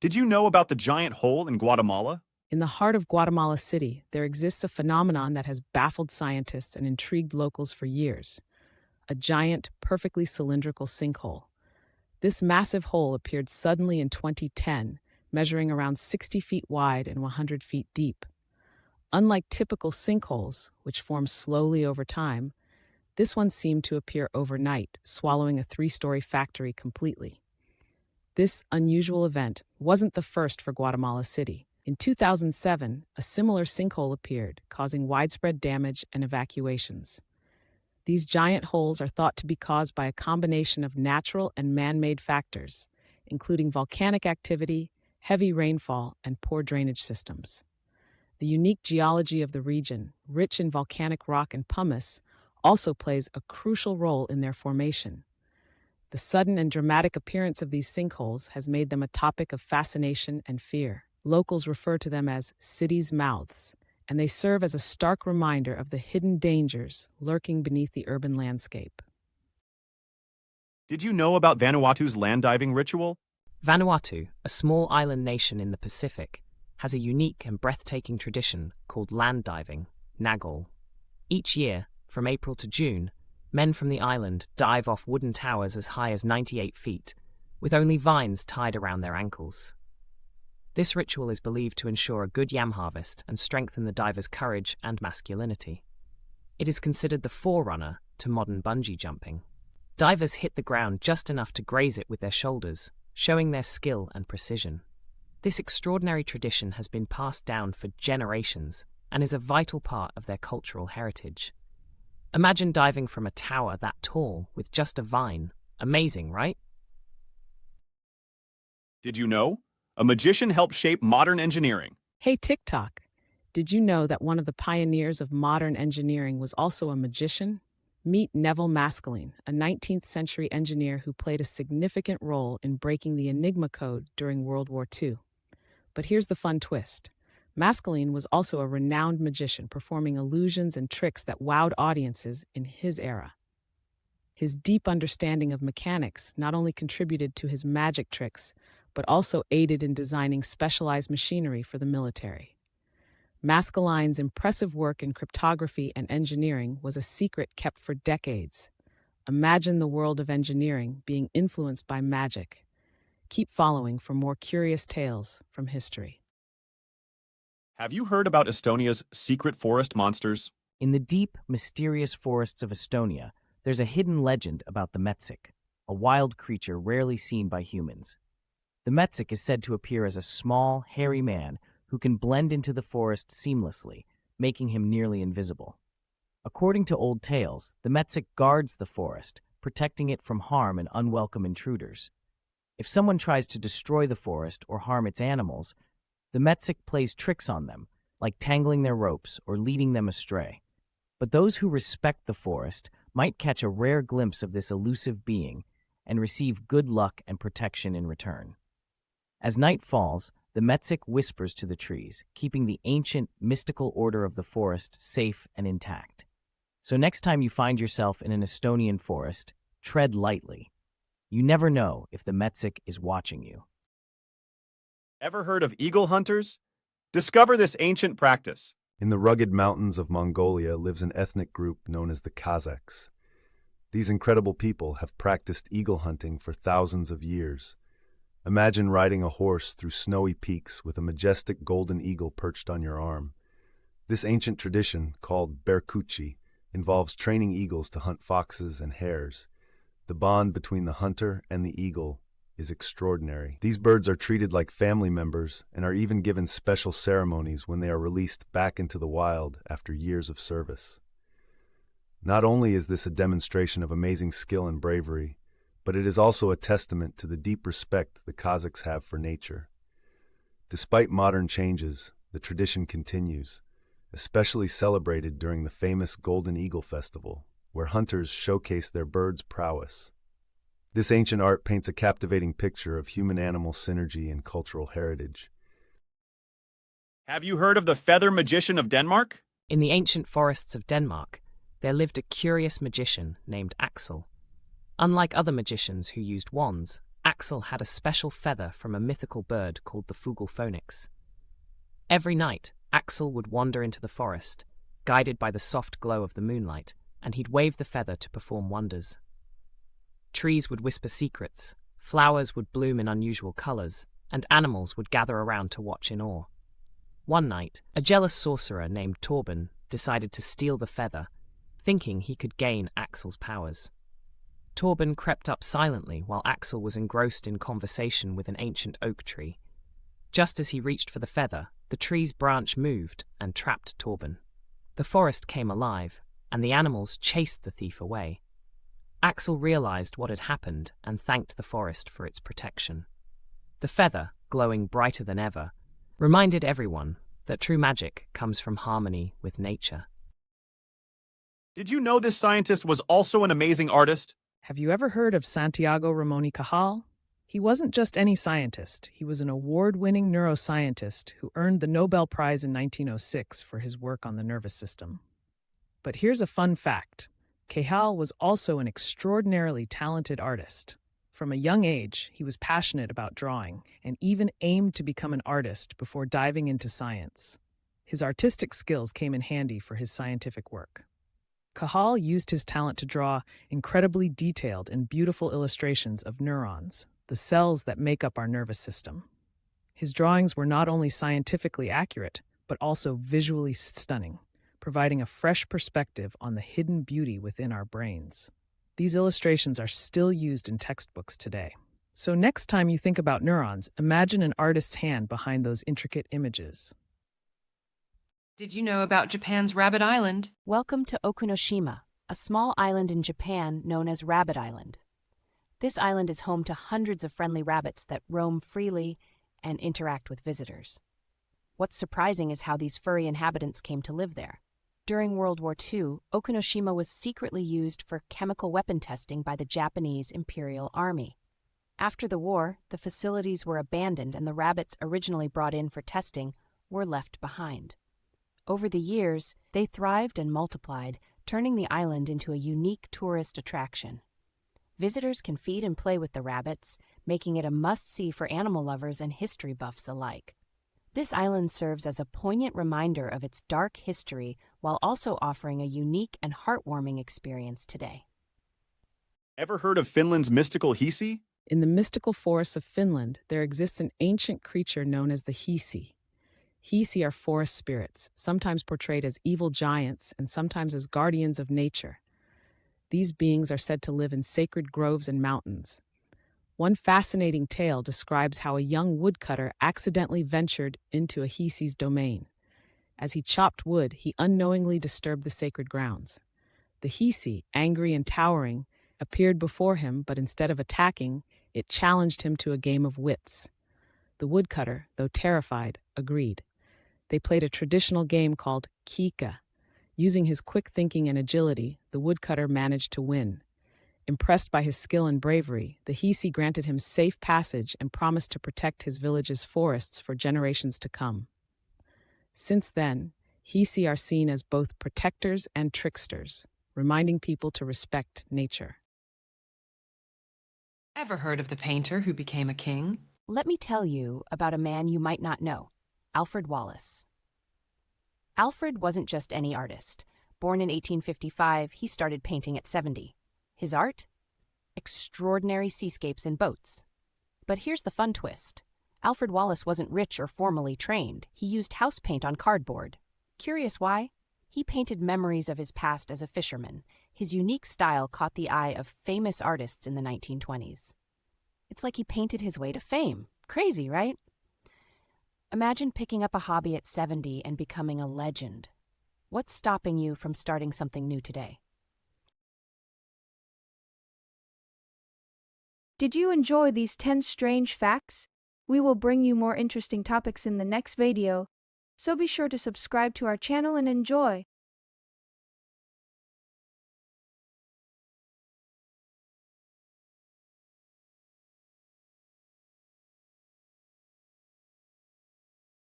Did you know about the giant hole in Guatemala? In the heart of Guatemala City, there exists a phenomenon that has baffled scientists and intrigued locals for years: a giant, perfectly cylindrical sinkhole. This massive hole appeared suddenly in 2010, measuring around 60 feet wide and 100 feet deep. Unlike typical sinkholes, which form slowly over time, this one seemed to appear overnight, swallowing a three-story factory completely. This unusual event wasn't the first for Guatemala City. In 2007, a similar sinkhole appeared, causing widespread damage and evacuations. These giant holes are thought to be caused by a combination of natural and man-made factors, including volcanic activity, heavy rainfall, and poor drainage systems. The unique geology of the region, rich in volcanic rock and pumice, also plays a crucial role in their formation. The sudden and dramatic appearance of these sinkholes has made them a topic of fascination and fear. Locals refer to them as cities' mouths, and they serve as a stark reminder of the hidden dangers lurking beneath the urban landscape. Did you know about Vanuatu's land diving ritual? Vanuatu, a small island nation in the Pacific, has a unique and breathtaking tradition called land diving, nagol. Each year, from April to June, men from the island dive off wooden towers as high as 98 feet, with only vines tied around their ankles. This ritual is believed to ensure a good yam harvest and strengthen the diver's courage and masculinity. It is considered the forerunner to modern bungee jumping. Divers hit the ground just enough to graze it with their shoulders, showing their skill and precision. This extraordinary tradition has been passed down for generations and is a vital part of their cultural heritage. Imagine diving from a tower that tall with just a vine. Amazing, right? Did you know? A magician helped shape modern engineering. Hey TikTok, did you know that one of the pioneers of modern engineering was also a magician? Meet Neville Maskelyne, a 19th century engineer who played a significant role in breaking the Enigma code during World War II. But here's the fun twist. Maskelyne was also a renowned magician, performing illusions and tricks that wowed audiences in his era. His deep understanding of mechanics not only contributed to his magic tricks, but also aided in designing specialized machinery for the military. Maskelyne's impressive work in cryptography and engineering was a secret kept for decades. Imagine the world of engineering being influenced by magic. Keep following for more curious tales from history. Have you heard about Estonia's secret forest monsters? In the deep, mysterious forests of Estonia, there's a hidden legend about the metsik, a wild creature rarely seen by humans. The metsik is said to appear as a small, hairy man who can blend into the forest seamlessly, making him nearly invisible. According to old tales, the metsik guards the forest, protecting it from harm and unwelcome intruders. If someone tries to destroy the forest or harm its animals, the metsik plays tricks on them, like tangling their ropes or leading them astray. But those who respect the forest might catch a rare glimpse of this elusive being and receive good luck and protection in return. As night falls, the metsik whispers to the trees, keeping the ancient, mystical order of the forest safe and intact. So next time you find yourself in an Estonian forest, tread lightly. You never know if the metsik is watching you. Ever heard of eagle hunters? Discover this ancient practice. In the rugged mountains of Mongolia lives an ethnic group known as the Kazakhs. These incredible people have practiced eagle hunting for thousands of years. Imagine riding a horse through snowy peaks with a majestic golden eagle perched on your arm. This ancient tradition, called berkuchi, involves training eagles to hunt foxes and hares. The bond between the hunter and the eagle is extraordinary. These birds are treated like family members and are even given special ceremonies when they are released back into the wild after years of service. Not only is this a demonstration of amazing skill and bravery, but it is also a testament to the deep respect the Kazakhs have for nature. Despite modern changes, the tradition continues, especially celebrated during the famous Golden Eagle Festival, where hunters showcase their birds' prowess. This ancient art paints a captivating picture of human-animal synergy and cultural heritage. Have you heard of the feather magician of Denmark? In the ancient forests of Denmark, there lived a curious magician named Axel. Unlike other magicians who used wands, Axel had a special feather from a mythical bird called the Fugelphonix. Every night, Axel would wander into the forest, guided by the soft glow of the moonlight, and he'd wave the feather to perform wonders. Trees would whisper secrets, flowers would bloom in unusual colors, and animals would gather around to watch in awe. One night, a jealous sorcerer named Torben decided to steal the feather, thinking he could gain Axel's powers. Torben crept up silently while Axel was engrossed in conversation with an ancient oak tree. Just as he reached for the feather, the tree's branch moved and trapped Torben. The forest came alive, and the animals chased the thief away. Axel realized what had happened and thanked the forest for its protection. The feather, glowing brighter than ever, reminded everyone that true magic comes from harmony with nature. Did you know this scientist was also an amazing artist? Have you ever heard of Santiago Ramon Cahal? He wasn't just any scientist. He was an award-winning neuroscientist who earned the Nobel Prize in 1906 for his work on the nervous system. But here's a fun fact. Cahal was also an extraordinarily talented artist. From a young age, he was passionate about drawing and even aimed to become an artist before diving into science. His artistic skills came in handy for his scientific work. Cahal used his talent to draw incredibly detailed and beautiful illustrations of neurons, the cells that make up our nervous system. His drawings were not only scientifically accurate, but also visually stunning, providing a fresh perspective on the hidden beauty within our brains. These illustrations are still used in textbooks today. So next time you think about neurons, imagine an artist's hand behind those intricate images. Did you know about Japan's Rabbit Island? Welcome to Okunoshima, a small island in Japan known as Rabbit Island. This island is home to hundreds of friendly rabbits that roam freely and interact with visitors. What's surprising is how these furry inhabitants came to live there. During World War II, Okunoshima was secretly used for chemical weapon testing by the Japanese Imperial Army. After the war, the facilities were abandoned and the rabbits originally brought in for testing were left behind. Over the years, they thrived and multiplied, turning the island into a unique tourist attraction. Visitors can feed and play with the rabbits, making it a must-see for animal lovers and history buffs alike. This island serves as a poignant reminder of its dark history while also offering a unique and heartwarming experience today. Ever heard of Finland's mystical Hiisi? In the mystical forests of Finland, there exists an ancient creature known as the Hiisi. Hiisi are forest spirits, sometimes portrayed as evil giants and sometimes as guardians of nature. These beings are said to live in sacred groves and mountains. One fascinating tale describes how a young woodcutter accidentally ventured into a Hiisi's domain. As he chopped wood, he unknowingly disturbed the sacred grounds. The Hiisi, angry and towering, appeared before him, but instead of attacking, it challenged him to a game of wits. The woodcutter, though terrified, agreed. They played a traditional game called Kika. Using his quick thinking and agility, the woodcutter managed to win. Impressed by his skill and bravery, the Hiisi granted him safe passage and promised to protect his village's forests for generations to come. Since then, Hiisi are seen as both protectors and tricksters, reminding people to respect nature. Ever heard of the painter who became a king? Let me tell you about a man you might not know, Alfred Wallace. Alfred wasn't just any artist. Born in 1855, he started painting at 70. His art? Extraordinary seascapes and boats. But here's the fun twist. Alfred Wallace wasn't rich or formally trained. He used house paint on cardboard. Curious why? He painted memories of his past as a fisherman. His unique style caught the eye of famous artists in the 1920s. It's like he painted his way to fame. Crazy, right? Imagine picking up a hobby at 70 and becoming a legend. What's stopping you from starting something new today? Did you enjoy these 10 strange facts? We will bring you more interesting topics in the next video, so be sure to subscribe to our channel and enjoy.